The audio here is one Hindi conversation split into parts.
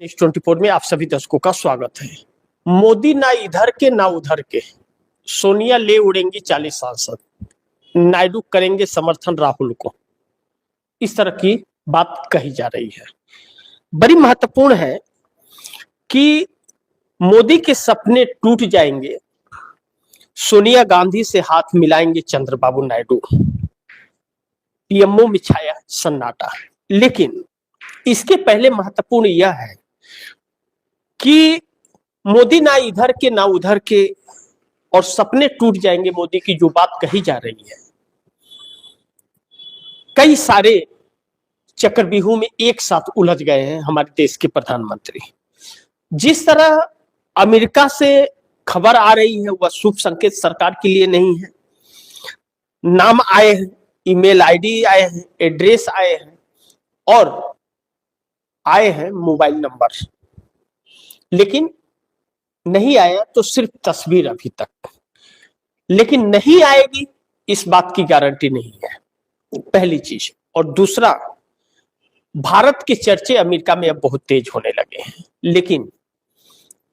न्यूज़ 24 में आप सभी दर्शकों का स्वागत है। मोदी ना इधर के ना उधर के, सोनिया ले उड़ेंगी 40 सांसद, नायडू करेंगे समर्थन राहुल को, इस तरह की बात कही जा रही है। बड़ी महत्वपूर्ण है कि मोदी के सपने टूट जाएंगे, सोनिया गांधी से हाथ मिलाएंगे चंद्रबाबू नायडू, पीएमओ में छाया सन्नाटा। लेकिन इसके पहले महत्वपूर्ण यह है कि मोदी ना इधर के ना उधर के और सपने टूट जाएंगे मोदी की जो बात कही जा रही है, कई सारे चक्रव्यूह में एक साथ उलझ गए हैं हमारे देश के प्रधानमंत्री। जिस तरह अमेरिका से खबर आ रही है वह शुभ संकेत सरकार के लिए नहीं है। नाम आए हैं, ईमेल आईडी आए हैं, एड्रेस आए हैं और आए हैं मोबाइल नंबर, लेकिन नहीं आया तो सिर्फ तस्वीर अभी तक। लेकिन नहीं आएगी इस बात की गारंटी नहीं है, पहली चीज। और दूसरा, भारत के चर्चे अमेरिका में अब बहुत तेज होने लगे हैं। लेकिन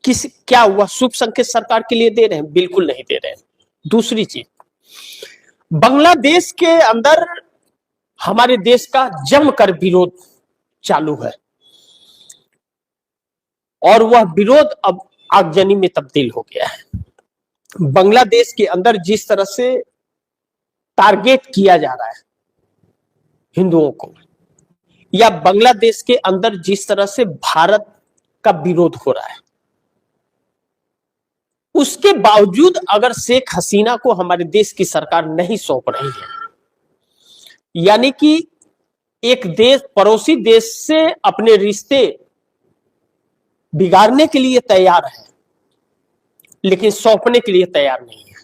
क्या हुआ, शुभ संकेत सरकार के लिए दे रहे हैं? बिल्कुल नहीं दे रहे हैं। दूसरी चीज, बांग्लादेश के अंदर हमारे देश का जमकर विरोध चालू है और वह विरोध अब आगजनी में तब्दील हो गया है। बांग्लादेश के अंदर जिस तरह से टारगेट किया जा रहा है हिंदुओं को, या बांग्लादेश के अंदर जिस तरह से भारत का विरोध हो रहा है, उसके बावजूद अगर शेख हसीना को हमारे देश की सरकार नहीं सौंप रही है, यानी कि एक देश पड़ोसी देश से अपने रिश्ते बिगाड़ने के लिए तैयार है लेकिन सौंपने के लिए तैयार नहीं है,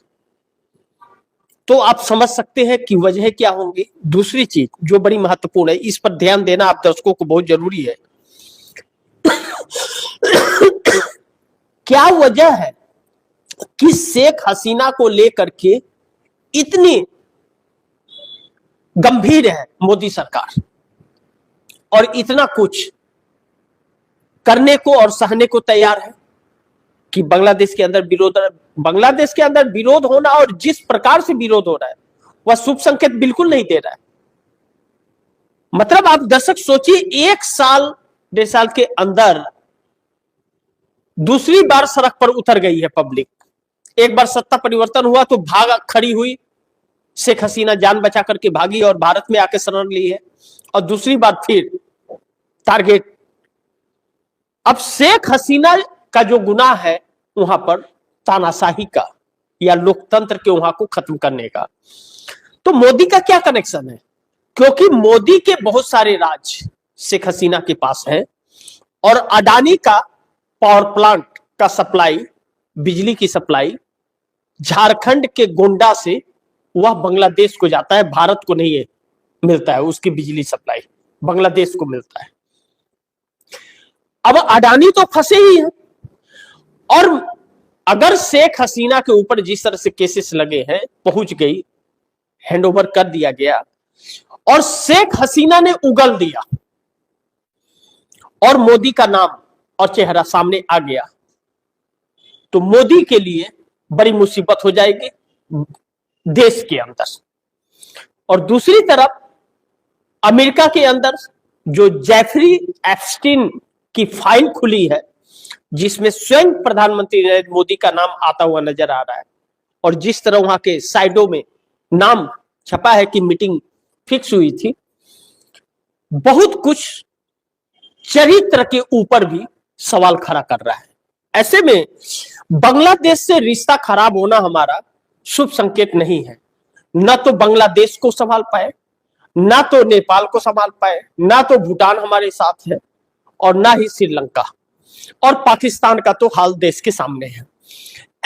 तो आप समझ सकते हैं कि वजह क्या होंगी। दूसरी चीज जो बड़ी महत्वपूर्ण है, इस पर ध्यान देना आप दर्शकों को बहुत जरूरी है। क्या वजह है कि शेख हसीना को लेकर के इतनी गंभीर है मोदी सरकार और इतना कुछ करने को और सहने को तैयार है कि बांग्लादेश के अंदर विरोध होना और जिस प्रकार से विरोध हो रहा है वह शुभ संकेत बिल्कुल नहीं दे रहा है। मतलब आप दर्शक सोचिए, 1 साल 1.5 साल के अंदर दूसरी बार सड़क पर उतर गई है पब्लिक। एक बार सत्ता परिवर्तन हुआ तो भाग खड़ी हुई, शेख हसीना जान बचा करके भागी और भारत में आके शरण ली है, और दूसरी बार फिर टारगेट। अब शेख हसीना का जो गुनाह है वहां पर तानाशाही का या लोकतंत्र के वहां को खत्म करने का, तो मोदी का क्या कनेक्शन है? क्योंकि मोदी के बहुत सारे राज शेख हसीना के पास है और अडानी का पावर प्लांट का सप्लाई, बिजली की सप्लाई झारखंड के गोंडा से वह बांग्लादेश को जाता है, भारत को नहीं है मिलता है। उसकी बिजली सप्लाई बांग्लादेश को मिलता है। अब अडानी तो फंसे ही हैं, और अगर शेख हसीना के ऊपर जिस तरह से केसेस लगे हैं, पहुंच गई, हैंडओवर कर दिया गया और शेख हसीना ने उगल दिया और मोदी का नाम और चेहरा सामने आ गया, तो मोदी के लिए बड़ी मुसीबत हो जाएगी देश के अंदर। और दूसरी तरफ अमेरिका के अंदर जो जेफरी एप्स्टीन की फाइल खुली है, जिसमें स्वयं प्रधानमंत्री नरेंद्र मोदी का नाम आता हुआ नजर आ रहा है, और जिस तरह वहां के साइडों में नाम छपा है कि मीटिंग फिक्स हुई थी, बहुत कुछ चरित्र के ऊपर भी सवाल खड़ा कर रहा है। ऐसे में बांग्लादेश से रिश्ता खराब होना हमारा शुभ संकेत नहीं है। न तो बांग्लादेश को संभाल पाए, ना तो नेपाल को संभाल पाए, ना तो भूटान हमारे साथ है, और ना ही श्रीलंका, और पाकिस्तान का तो हाल देश के सामने है।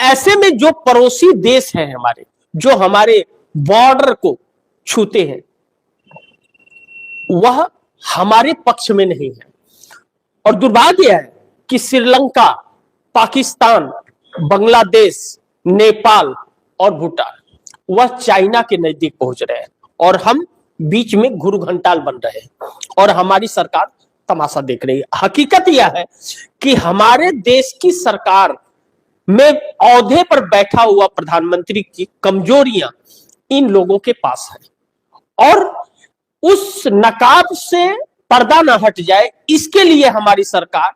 ऐसे में जो पड़ोसी देश हैं हमारे, जो हमारे बॉर्डर को छूते हैं, वह हमारे पक्ष में नहीं है। और दुर्भाग्य है कि श्रीलंका, पाकिस्तान, बांग्लादेश, नेपाल और भूटान वह चाइना के नजदीक पहुंच रहे हैं और हम बीच में घुरघंटाल बन रहे हैं, और हमारी सरकार तमाशा देख रही है। हकीकत यह है कि हमारे देश की सरकार में औहदे पर बैठा हुआ प्रधानमंत्री की कमजोरियां इन लोगों के पास है और उस नकाब से पर्दा न हट जाए, इसके लिए हमारी सरकार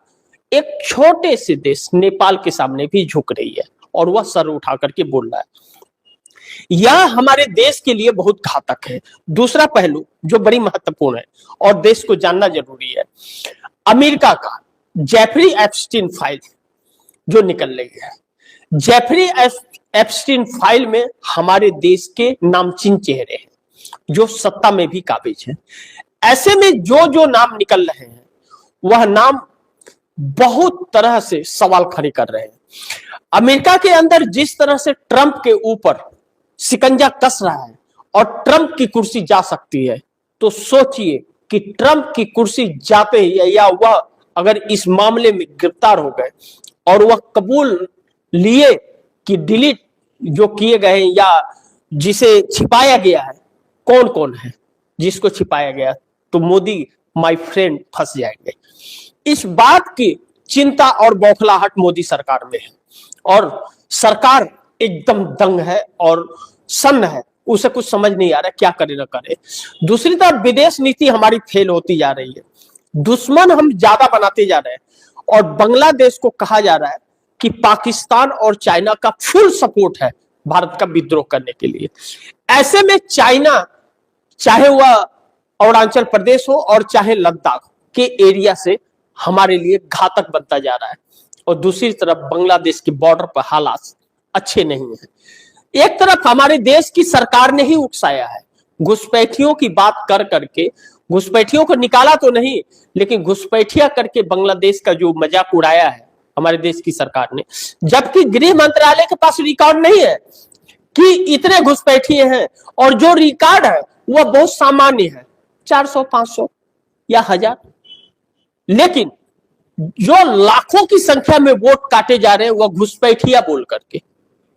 एक छोटे से देश नेपाल के सामने भी झुक रही है और वह सर उठा करके बोल रहा है। यह हमारे देश के लिए बहुत घातक है। दूसरा पहलू जो बड़ी महत्वपूर्ण है और देश को जानना जरूरी है, अमेरिका का जेफरी एप्स्टीन फाइल जो निकल रही है। जेफरी एप्स्टीन फाइल में हमारे देश के नामचीन चेहरे हैं जो सत्ता में भी काबिज हैं। ऐसे में जो जो नाम निकल रहे हैं वह नाम बहुत तरह से सवाल खड़े कर रहे हैं। अमेरिका के अंदर जिस तरह से ट्रंप के ऊपर शिकंजा कस रहा है और ट्रंप की कुर्सी जा सकती है, तो सोचिए कि ट्रंप की कुर्सी जाते ही या वह अगर इस मामले में गिरफ्तार हो गए और वह कबूल लिए कि डिलीट जो किए गए या जिसे छिपाया गया है, कौन कौन है जिसको छिपाया गया, तो मोदी माय फ्रेंड फंस जाएंगे। इस बात की चिंता और बौखलाहट मोदी सरकार में है और सरकार एकदम दंग है और सन्न है, उसे कुछ समझ नहीं आ रहा क्या करे ना करे। दूसरी तरफ विदेश नीति हमारी फेल होती जा रही है, दुश्मन हम ज्यादा बनाते जा रहे हैं और बांग्लादेश को कहा जा रहा है कि पाकिस्तान और चाइना का फुल सपोर्ट है भारत का विद्रोह करने के लिए। ऐसे में चाइना चाहे वह अरुणाचल प्रदेश हो और चाहे लद्दाख के एरिया से हमारे लिए घातक बनता जा रहा है और दूसरी तरफ बांग्लादेश के बॉर्डर पर हालात अच्छे नहीं है। एक तरफ हमारे देश की सरकार ने ही उकसाया है, घुसपैठियों की बात कर करके, घुसपैठियों को निकाला तो नहीं लेकिन घुसपैठिया करके बांग्लादेश का जो मजाक उड़ाया है हमारे देश की सरकार ने, जबकि गृह मंत्रालय के पास रिकॉर्ड नहीं है कि इतने घुसपैठिए हैं और जो रिकॉर्ड है वह बहुत सामान्य है, 400 500 या 1000, लेकिन जो लाखों की संख्या में वोट काटे जा रहे हैं वह घुसपैठिया बोल करके,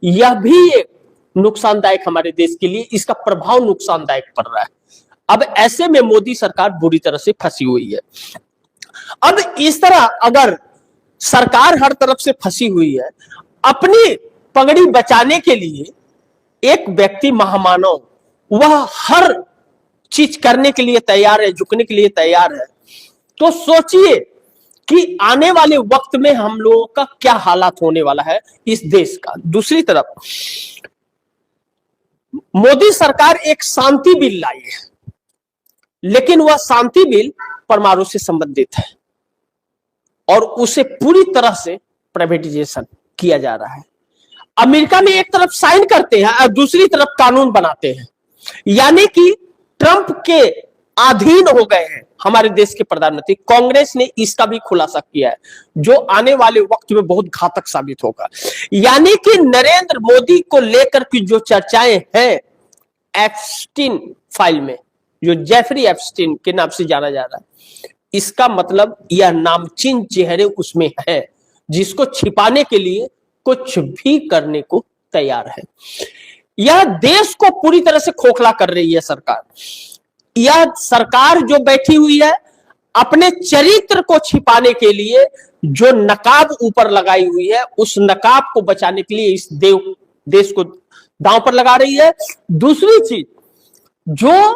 यह भी एक नुकसानदायक हमारे देश के लिए, इसका प्रभाव नुकसानदायक पड़ रहा है। अब ऐसे में मोदी सरकार बुरी तरह से फंसी हुई है। अब इस तरह अगर सरकार हर तरफ से फंसी हुई है, अपनी पगड़ी बचाने के लिए एक व्यक्ति महामानव वह हर चीज करने के लिए तैयार है, झुकने के लिए तैयार है, तो सोचिए कि आने वाले वक्त में हम लोगों का क्या हालात होने वाला है इस देश का। दूसरी तरफ मोदी सरकार एक शांति बिल लाई है, लेकिन वह शांति बिल परमाणु से संबंधित है और उसे पूरी तरह से प्राइवेटाइजेशन किया जा रहा है। अमेरिका में एक तरफ साइन करते हैं और दूसरी तरफ कानून बनाते हैं, यानी कि ट्रंप के अधीन हो गए हैं हमारे देश के प्रधानमंत्री। कांग्रेस ने इसका भी खुलासा किया है जो आने वाले वक्त में बहुत घातक साबित होगा। यानी कि नरेंद्र मोदी को लेकर की जो चर्चाएं हैं एप्स्टीन फाइल में, जो जेफरी एप्स्टीन के नाम से जाना जा रहा है, इसका मतलब यह नामचीन चेहरे उसमें है जिसको छिपाने के लिए कुछ भी करने को तैयार है। यह देश को पूरी तरह से खोखला कर रही है सरकार। यह सरकार जो बैठी हुई है अपने चरित्र को छिपाने के लिए जो नकाब ऊपर लगाई हुई है, उस नकाब को बचाने के लिए इस देश को दांव पर लगा रही है। दूसरी चीज, जो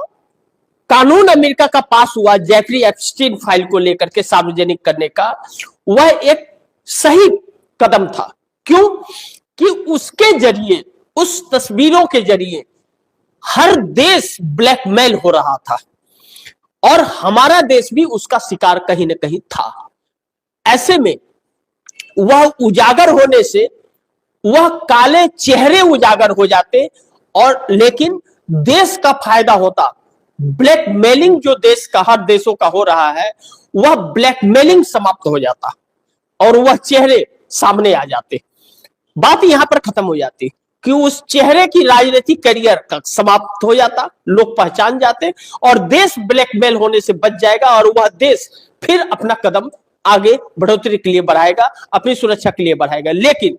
कानून अमेरिका का पास हुआ जेफरी एप्स्टीन फाइल को लेकर के सार्वजनिक करने का, वह एक सही कदम था। क्यों? कि उसके जरिए, उस तस्वीरों के जरिए हर देश ब्लैकमेल हो रहा था और हमारा देश भी उसका शिकार कहीं ना कहीं था। ऐसे में वह उजागर होने से वह काले चेहरे उजागर हो जाते और लेकिन देश का फायदा होता। ब्लैकमेलिंग जो देश का, हर देशों का हो रहा है, वह ब्लैकमेलिंग समाप्त हो जाता और वह चेहरे सामने आ जाते। बात यहां पर खत्म हो जाती कि उस चेहरे की राजनीतिक करियर का समाप्त हो जाता, लोग पहचान जाते और देश ब्लैकमेल होने से बच जाएगा और वह देश फिर अपना कदम आगे बढ़ोतरी के लिए बढ़ाएगा, अपनी सुरक्षा के लिए बढ़ाएगा। लेकिन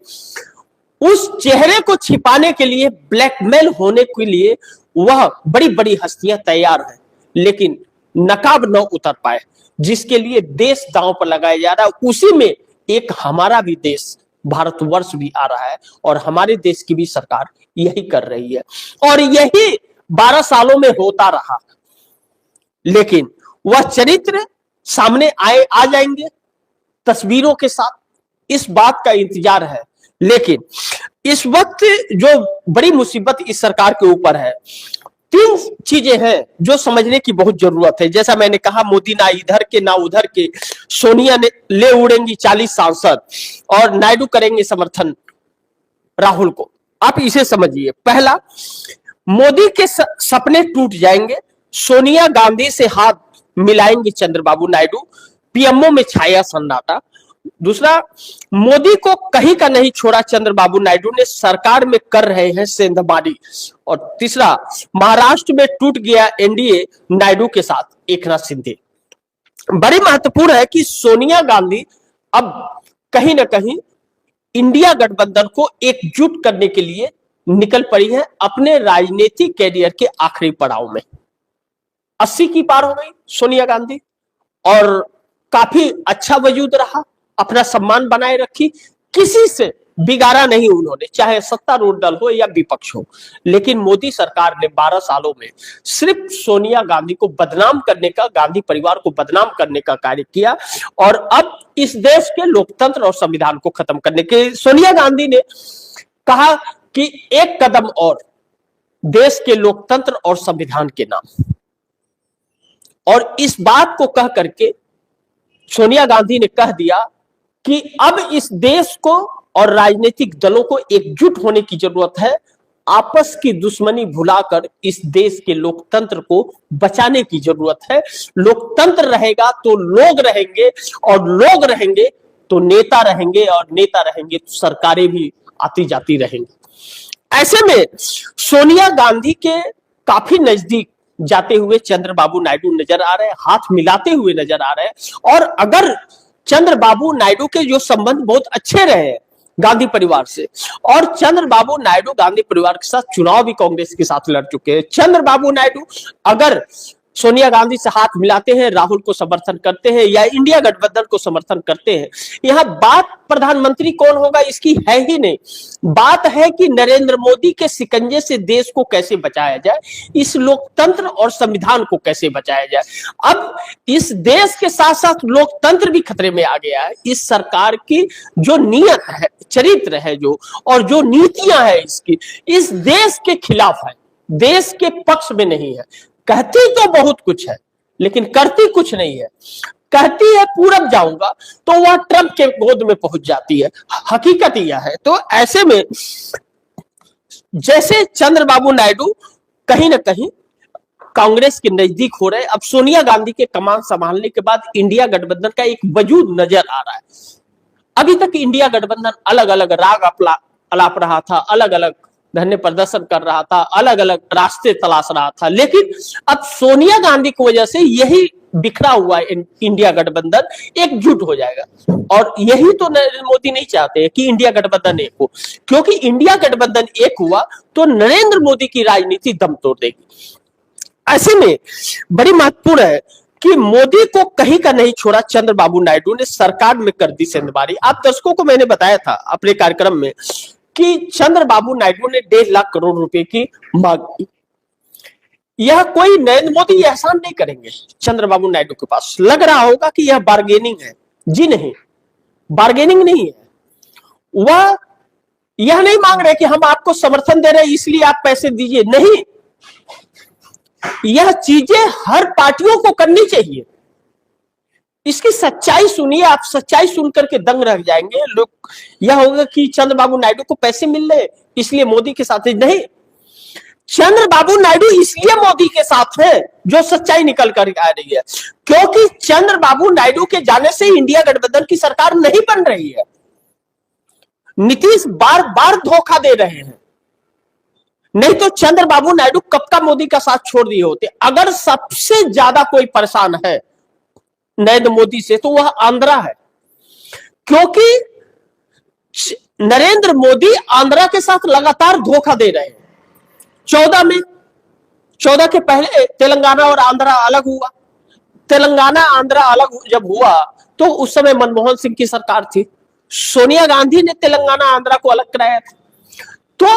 उस चेहरे को छिपाने के लिए, ब्लैकमेल होने के लिए वह बड़ी बड़ी हस्तियां तैयार हैं, लेकिन नकाब न उतर पाए। जिसके लिए देश दांव पर लगाया जा रहा है, उसी में एक हमारा भी देश भारतवर्ष भी आ रहा है और हमारे देश की भी सरकार यही कर रही है और यही 12 सालों में होता रहा। लेकिन वह चरित्र सामने आ जाएंगे तस्वीरों के साथ, इस बात का इंतजार है। लेकिन इस वक्त जो बड़ी मुसीबत इस सरकार के ऊपर है, 3 चीजें हैं जो समझने की बहुत जरूरत है। जैसा मैंने कहा, मोदी ना इधर के ना उधर के, सोनिया ने ले उड़ेंगी 40 सांसद और नायडू करेंगे समर्थन राहुल को। आप इसे समझिए। पहला, मोदी के सपने टूट जाएंगे, सोनिया गांधी से हाथ मिलाएंगे चंद्रबाबू नायडू, पीएमओ में छाया सन्नाटा। दूसरा, मोदी को कहीं का नहीं छोड़ा चंद्रबाबू नायडू ने, सरकार में कर रहे हैं सेंधमारी। और तीसरा, महाराष्ट्र में टूट गया एनडीए नायडू के साथ एकनाथ शिंदे। बड़ी महत्वपूर्ण है कि सोनिया गांधी अब कहीं ना कहीं इंडिया गठबंधन को एकजुट करने के लिए निकल पड़ी है अपने राजनीतिक कैरियर के आखिरी पड़ाव में। 80 की पार हो गई सोनिया गांधी और काफी अच्छा वजूद रहा, अपना सम्मान बनाए रखी, किसी से बिगाड़ा नहीं उन्होंने, चाहे सत्तारूढ़ दल हो या विपक्ष हो। लेकिन मोदी सरकार ने 12 सालों में सिर्फ सोनिया गांधी को बदनाम करने का, गांधी परिवार को बदनाम करने का कार्य किया और अब इस देश के लोकतंत्र और संविधान को खत्म करने के सोनिया गांधी ने कहा कि एक कदम और देश के लोकतंत्र और संविधान के नाम। और इस बात को कह करके सोनिया गांधी ने कह दिया कि अब इस देश को और राजनीतिक दलों को एकजुट होने की जरूरत है, आपस की दुश्मनी भुलाकर इस देश के लोकतंत्र को बचाने की जरूरत है। लोकतंत्र रहेगा तो लोग रहेंगे और लोग रहेंगे तो नेता रहेंगे और नेता रहेंगे तो सरकारें भी आती जाती रहेंगी। ऐसे में सोनिया गांधी के काफी नजदीक जाते हुए चंद्रबाबू नायडू नजर आ रहे हैं, हाथ मिलाते हुए नजर आ रहे हैं। और अगर चंद्रबाबू नायडू के जो संबंध बहुत अच्छे रहे हैं गांधी परिवार से, और चंद्रबाबू नायडू गांधी परिवार के साथ चुनाव भी कांग्रेस के साथ लड़ चुके हैं, चंद्रबाबू नायडू अगर सोनिया गांधी से हाथ मिलाते हैं, राहुल को समर्थन करते हैं या इंडिया गठबंधन को समर्थन करते हैं, यहां बात प्रधानमंत्री कौन होगा इसकी है ही नहीं। बात है कि नरेंद्र मोदी के शिकंजे से देश को कैसे बचाया जाए, इस लोकतंत्र और संविधान को कैसे बचाया जाए। अब इस देश के साथ साथ लोकतंत्र भी खतरे में आ गया है। इस सरकार की जो नीयत है, चरित्र है जो, और जो नीतियां है इसकी, इस देश के खिलाफ है, देश के पक्ष में नहीं है। कहती तो बहुत कुछ है लेकिन करती कुछ नहीं है। कहती है पूरब जाऊंगा तो वह ट्रंप के गोद में पहुंच जाती है, हकीकत यह है। तो ऐसे में जैसे चंद्रबाबू नायडू कहीं ना कहीं कांग्रेस के नजदीक हो रहे, अब सोनिया गांधी के कमान संभालने के बाद इंडिया गठबंधन का एक वजूद नजर आ रहा है। अभी तक इंडिया गठबंधन अलग अलग राग अलाप रहा था, अलग अलग धरने प्रदर्शन कर रहा था, अलग अलग रास्ते तलाश रहा था, लेकिन अब सोनिया गांधी की वजह से यही बिखरा हुआ इंडिया गठबंधन एकजुट हो जाएगा। और यही तो नरेंद्र मोदी नहीं चाहते कि इंडिया गठबंधन एक हो, क्योंकि इंडिया गठबंधन एक हुआ तो नरेंद्र मोदी की राजनीति दम तोड़ देगी। ऐसे में बड़ी महत्वपूर्ण है कि मोदी को कहीं का नहीं छोड़ा चंद्रबाबू नायडू ने, सरकार में कर दी सेंधमारी। आप दर्शकों को मैंने बताया था अपने कार्यक्रम में कि चंद्रबाबू नायडू ने 1.5 लाख करोड़ रुपए की मांग की। यह कोई नरेंद्र मोदी एहसान नहीं करेंगे। चंद्रबाबू नायडू के पास लग रहा होगा कि यह बार्गेनिंग है, जी नहीं, बार्गेनिंग नहीं है। वह यह नहीं मांग रहे कि हम आपको समर्थन दे रहे हैं इसलिए आप पैसे दीजिए, नहीं। यह चीजें हर पार्टियों को करनी चाहिए। इसकी सच्चाई सुनिए, आप सच्चाई सुनकर के दंग रह जाएंगे। लोग यह होगा कि चंद्रबाबू नायडू को पैसे मिल रहे इसलिए मोदी के साथ, नहीं। चंद्रबाबू नायडू इसलिए मोदी के साथ है, जो सच्चाई निकल कर आ रही है, क्योंकि चंद्रबाबू नायडू के जाने से इंडिया गठबंधन की सरकार नहीं बन रही है। नीतीश बार बार धोखा दे रहे हैं, नहीं तो चंद्रबाबू नायडू कब का मोदी का साथ छोड़ दिए होते। अगर सबसे ज्यादा कोई परेशान है नरेंद्र मोदी से तो वह आंध्रा है, क्योंकि नरेंद्र मोदी आंध्रा के साथ लगातार धोखा दे रहे हैं। 14 के पहले तेलंगाना और आंध्रा अलग हुआ, तेलंगाना आंध्रा अलग जब हुआ तो उस समय मनमोहन सिंह की सरकार थी, सोनिया गांधी ने तेलंगाना आंध्रा को अलग कराया था। तो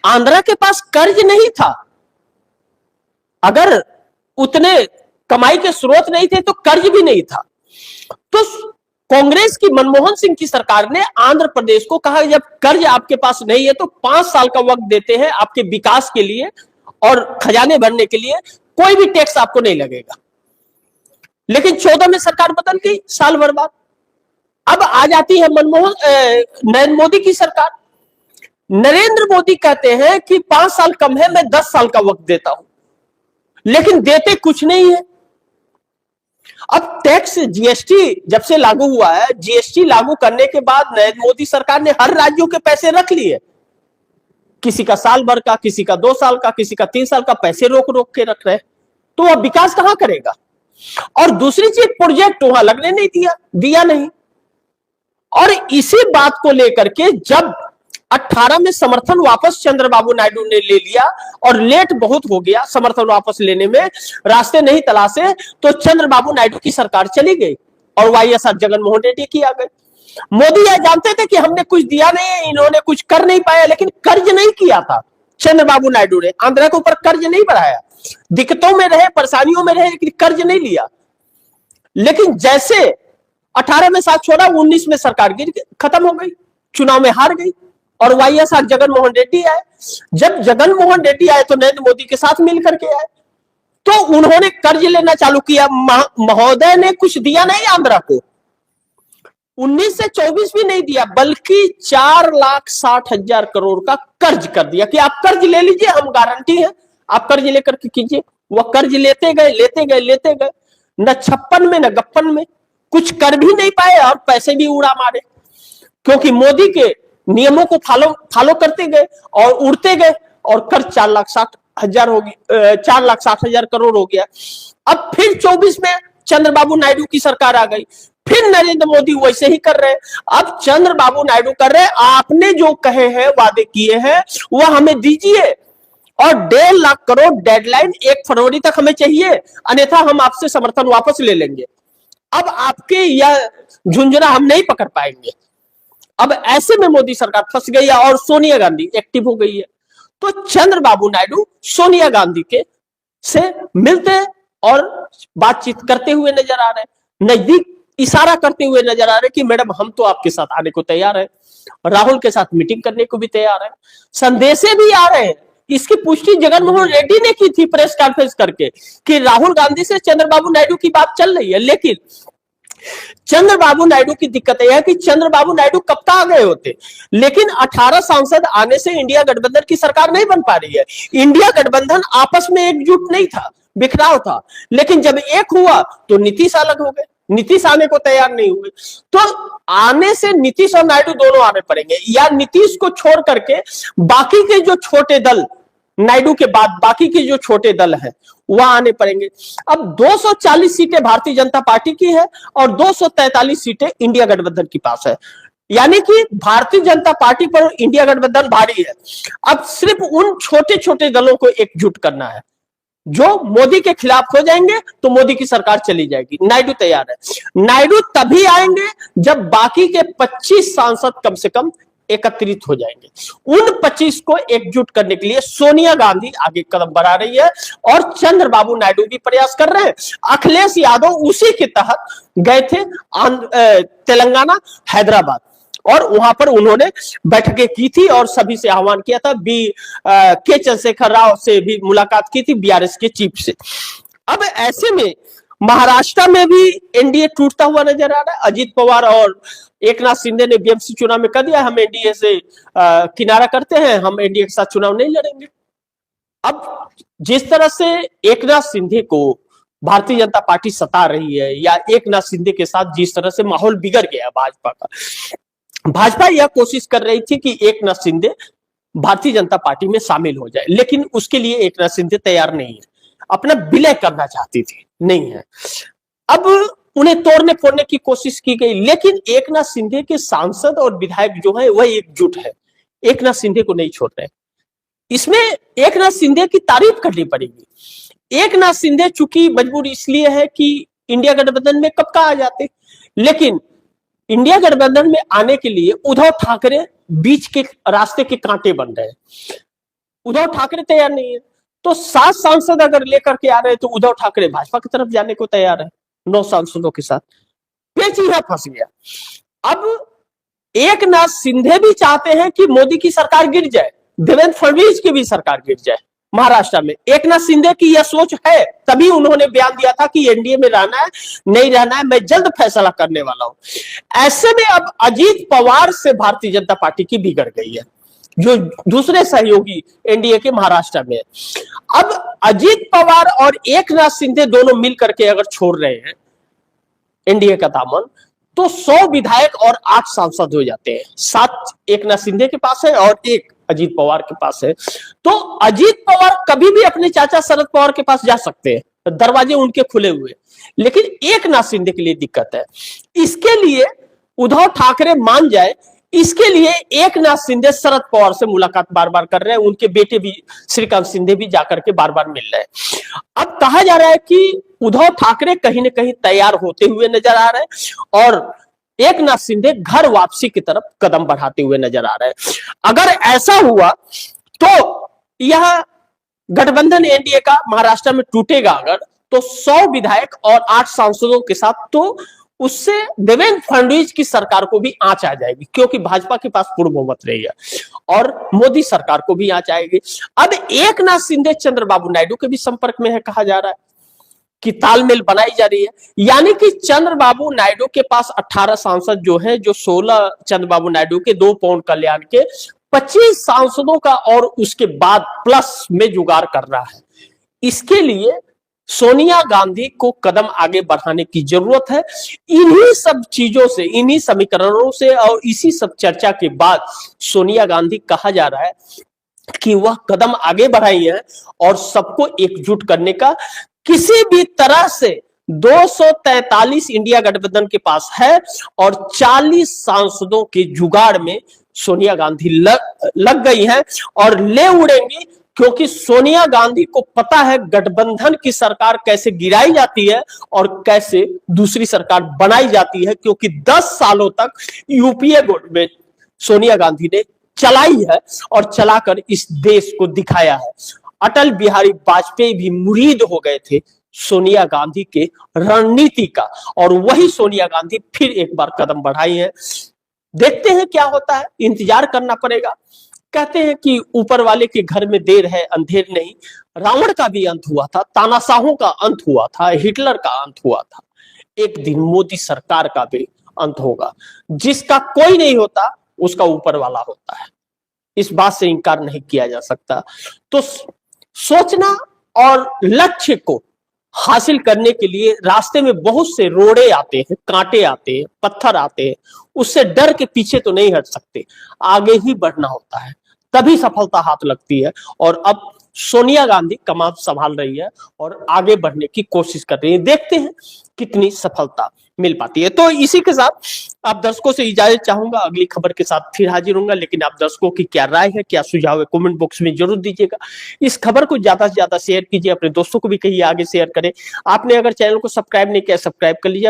आंध्रा के पास कर्ज नहीं था, अगर उतने कमाई के स्रोत नहीं थे तो कर्ज भी नहीं था। तो कांग्रेस की मनमोहन सिंह की सरकार ने आंध्र प्रदेश को कहा जब कर्ज आपके पास नहीं है तो 5 साल का वक्त देते हैं आपके विकास के लिए और खजाने भरने के लिए, कोई भी टैक्स आपको नहीं लगेगा। लेकिन 14 में सरकार बदल गई साल भर बाद। अब आ जाती है नरेंद्र मोदी की सरकार। नरेंद्र मोदी कहते हैं कि 5 साल कम है, मैं 10 साल का वक्त देता हूं, लेकिन देते कुछ नहीं है। अब टैक्स जीएसटी जब से लागू हुआ है, जीएसटी लागू करने के बाद नरेंद्र मोदी सरकार ने हर राज्यों के पैसे रख लिए, किसी का साल भर का, किसी का 2 साल का, किसी का 3 साल का, पैसे रोक रोक के रख रहे हैं। तो वह विकास कहां करेगा? और दूसरी चीज, प्रोजेक्ट वहां लगने नहीं दिया नहीं। और इसी बात को लेकर के जब 18 में समर्थन वापस चंद्रबाबू नायडू ने ले लिया और लेट बहुत हो गया समर्थन वापस लेने में, रास्ते नहीं तलाशे, तो चंद्रबाबू नायडू की सरकार चली गई और वाईएसआर जगनमोहन रेड्डी की आ गई। मोदी यह जानते थे कि हमने कुछ दिया नहीं है, इन्होंने कुछ कर नहीं पाया, लेकिन कर्ज नहीं किया था चंद्रबाबू नायडू ने, आंध्रा के ऊपर कर्ज नहीं बढ़ाया, दिक्कतों में रहे, परेशानियों में रहे, लेकिन कर्ज नहीं लिया। लेकिन जैसे 18 में साथ छोड़ा, 19 में सरकार खत्म हो गई, चुनाव में हार गई और वाईएसआर जगनमोहन रेड्डी आए। जब जगनमोहन रेड्डी आए तो नरेंद्र मोदी के साथ मिल करके आए, तो उन्होंने कर्ज लेना चालू किया। महोदय ने कुछ दिया नहीं आंध्रा को, 19 से 24 भी नहीं दिया, बल्कि 4,60,000 करोड़ का कर्ज कर दिया कि आप कर्ज ले लीजिए, हम गारंटी है, आप कर्ज लेकर के कीजिए। वह कर्ज लेते गए, न छप्पन में न गप्पन में, कुछ कर भी नहीं पाए और पैसे भी उड़ा मारे, क्योंकि मोदी के नियमों को फॉलो करते गए और उड़ते गए और कर्ज 4,60,000 करोड़ हो गया। अब फिर 24 में चंद्रबाबू नायडू की सरकार आ गई, फिर नरेंद्र मोदी वैसे ही कर रहे। अब चंद्रबाबू नायडू कर रहे, आपने जो कहे हैं, वादे किए हैं, वह हमें दीजिए और 1.5 लाख करोड़ डेडलाइन 1 फरवरी तक हमें चाहिए, अन्यथा हम आपसे समर्थन वापस ले लेंगे। अब आपके यह झुंझुना हम नहीं पकड़ पाएंगे। अब ऐसे में मोदी सरकार फंस गई है और सोनिया गांधी एक्टिव हो गई है। तो चंद्रबाबू नायडू सोनिया गांधी के से मिलते और बातचीत करते हुए नजर आ रहे, नजदीक इशारा करते हुए नजर आ रहे कि मैडम हम तो आपके साथ आने को तैयार है, राहुल के साथ मीटिंग करने को भी तैयार है। संदेशे भी आ रहे हैं, इसकी पुष्टि जगनमोहन रेड्डी ने की थी प्रेस कॉन्फ्रेंस करके कि राहुल गांधी से चंद्रबाबू नायडू की बात चल रही है। लेकिन चंद्रबाबू नायडू की दिक्कत यह है कि चंद्रबाबू नायडू कब तक आ गए होते, लेकिन 18 सांसद आने से इंडिया गठबंधन की सरकार नहीं बन पा रही है। इंडिया गठबंधन आपस में एकजुट नहीं था, बिखराव था, लेकिन जब एक हुआ तो नीतीश अलग हो गए, नीतीश आने को तैयार नहीं हुए। तो आने से नीतीश और नायडू दोनों आने पड़ेंगे, या नीतीश को छोड़ करके बाकी के जो छोटे दल, नायडू के बाद बाकी के जो छोटे दल हैं वह आने पड़ेंगे। अब 240 सीटें भारतीय जनता पार्टी की है और 243 सीटें इंडिया गठबंधन के पास है, यानी कि भारतीय जनता पार्टी पर इंडिया गठबंधन भारी है। अब सिर्फ उन छोटे छोटे दलों को एकजुट करना है, जो मोदी के खिलाफ हो जाएंगे तो मोदी की सरकार चली जाएगी। नायडू तैयार है, नायडू तभी आएंगे जब बाकी के 25 सांसद कम से कम एकत्रित हो जाएंगे। उन 25 को एकजुट करने के लिए सोनिया गांधी आगे कदम बढ़ा रही है और चंद्रबाबू नायडू भी प्रयास कर रहे हैं। अखिलेश यादव उसी के तहत गए थे तेलंगाना, हैदराबाद, और वहां पर उन्होंने बैठकें की थी और सभी से आह्वान किया था। के चंद्रशेखर राव से भी मुलाकात की थी, बीआरएस के चीफ से। अब ऐसे में महाराष्ट्र में भी एनडीए टूटता हुआ नजर आ रहा है। अजीत पवार और एकनाथ शिंदे ने बीएमसी चुनाव में कह दिया हम एनडीए से किनारा करते हैं, हम एनडीए के साथ चुनाव नहीं लड़ेंगे। अब जिस तरह से एकनाथ शिंदे को भारतीय जनता पार्टी सता रही है, या एकनाथ शिंदे के साथ जिस तरह से माहौल बिगड़ गया भाजपा का, भाजपा यह कोशिश कर रही थी कि एकनाथ शिंदे भारतीय जनता पार्टी में शामिल हो जाए, लेकिन उसके लिए एकनाथ शिंदे तैयार नहीं है, अपना विलय करना चाहती थी, नहीं है। अब उन्हें तोड़ने फोड़ने की कोशिश की गई, लेकिन एकनाथ शिंदे के सांसद और विधायक जो है वह एकजुट है, एकनाथ शिंदे को नहीं छोड़ रहे। इसमें एकनाथ शिंदे की तारीफ करनी पड़ेगी। एकनाथ शिंदे चूंकि मजबूर इसलिए है कि इंडिया गठबंधन में कब का आ जाते। लेकिन इंडिया गठबंधन में आने के लिए उद्धव ठाकरे बीच के रास्ते के कांटे बन रहे हैं। उद्धव ठाकरे तैयार नहीं है, तो 7 सांसद अगर लेकर के आ रहे हैं तो उद्धव ठाकरे भाजपा की तरफ जाने को तैयार है 9 सांसदों के साथ। पेच यहां फंस गया। अब एकनाथ शिंदे भी चाहते हैं कि मोदी की सरकार गिर जाए, देवेंद्र फडणवीस की भी सरकार गिर जाए महाराष्ट्र में। एकनाथ शिंदे की यह सोच है, तभी उन्होंने बयान दिया था कि एनडीए में रहना है नहीं रहना है, मैं जल्द फैसला करने वाला हूं। ऐसे में अब अजीत पवार से भारतीय जनता पार्टी की बिगड़ गई है, जो दूसरे सहयोगी एनडीए के महाराष्ट्र में। अब अजीत पवार और एकनाथ शिंदे दोनों मिलकर के अगर छोड़ रहे हैं एनडीए का दामन, तो 100 विधायक और 8 सांसद हो जाते हैं। 7 एकनाथ शिंदे के पास है और 1 अजीत पवार के पास है। तो अजीत पवार कभी भी अपने चाचा शरद पवार के पास जा सकते हैं, दरवाजे उनके खुले हुए। लेकिन एकनाथ शिंदे के लिए दिक्कत है। इसके लिए उद्धव ठाकरे मान जाए, इसके लिए एकनाथ शिंदे शरद पवार से मुलाकात बार बार कर रहे हैं। उनके बेटे भी श्रीकांत शिंदे भी जाकर के बार बार मिल रहे हैं। अब कहा जा रहा है कि उद्धव ठाकरे कहीं ना कहीं तैयार होते हुए नजर आ रहे हैं और एकनाथ शिंदे घर वापसी की तरफ कदम बढ़ाते हुए नजर आ रहे हैं। अगर ऐसा हुआ तो यह गठबंधन एनडीए का महाराष्ट्र में टूटेगा अगर, तो 100 विधायक और 8 सांसदों के साथ, तो उससे देवेंद्र फडणवीस की सरकार को भी आंच आ जाएगी, क्योंकि भाजपा के पास पूर्ण बहुमत रही है, और मोदी सरकार को भी आंच आएगी। अब एकनाथ शिंदे चंद्रबाबू नायडू के भी संपर्क में है, कहा जा रहा है कि तालमेल बनाई जा रही है। यानी कि चंद्रबाबू नायडू के पास 18 सांसद जो है, जो 16 चंद्रबाबू नायडू के, 2 पवन कल्याण के, 25 सांसदों का और उसके बाद प्लस में जुगाड़ कर रहा है। इसके लिए सोनिया गांधी को कदम आगे बढ़ाने की जरूरत है। इन्हीं सब चीजों से, इन्हीं समीकरणों से और इसी सब चर्चा के बाद सोनिया गांधी, कहा जा रहा है कि वह कदम आगे बढ़ाई है और सबको एकजुट करने का किसी भी तरह से 243 इंडिया गठबंधन के पास है और 40 सांसदों के जुगाड़ में सोनिया गांधी लग गई है और ले उड़ेंगी, क्योंकि सोनिया गांधी को पता है गठबंधन की सरकार कैसे गिराई जाती है और कैसे दूसरी सरकार बनाई जाती है। क्योंकि 10 सालों तक यूपीए गवर्नमेंट सोनिया गांधी ने चलाई है और चलाकर इस देश को दिखाया है। अटल बिहारी वाजपेयी भी मुरीद हो गए थे सोनिया गांधी के रणनीति का, और वही सोनिया गांधी फिर एक बार कदम बढ़ाई है। देखते हैं क्या होता है, इंतजार करना पड़ेगा। कहते हैं कि ऊपर वाले के घर में देर है अंधेर नहीं। रावण का भी अंत हुआ था, तानाशाहों का अंत हुआ था, हिटलर का अंत हुआ था। एक दिन मोदी सरकार का भी अंत होगा। जिसका कोई नहीं होता उसका ऊपर वाला होता है, इस बात से इनकार नहीं किया जा सकता। तो सोचना और लक्ष्य को हासिल करने के लिए रास्ते में बहुत से रोड़े आते हैं, कांटे आते हैं, पत्थर आते हैं। उससे डर के पीछे तो नहीं हट सकते, आगे ही बढ़ना होता है, तभी सफलता हाथ लगती है। और अब सोनिया गांधी कमान संभाल रही है और आगे बढ़ने की कोशिश कर रही है। देखते हैं कितनी सफलता मिल पाती है। तो इसी के साथ आप दर्शकों से इजाजत चाहूंगा, अगली खबर के साथ फिर हाजिर होऊंगा। लेकिन आप दर्शकों की क्या राय है, क्या सुझाव है, कमेंट बॉक्स में जरूर दीजिएगा। इस खबर को ज्यादा से ज्यादा शेयर कीजिए, अपने दोस्तों को भी कहिए आगे शेयर करें। आपने अगर चैनल को सब्सक्राइब नहीं किया, सब्सक्राइब कर लीजिए।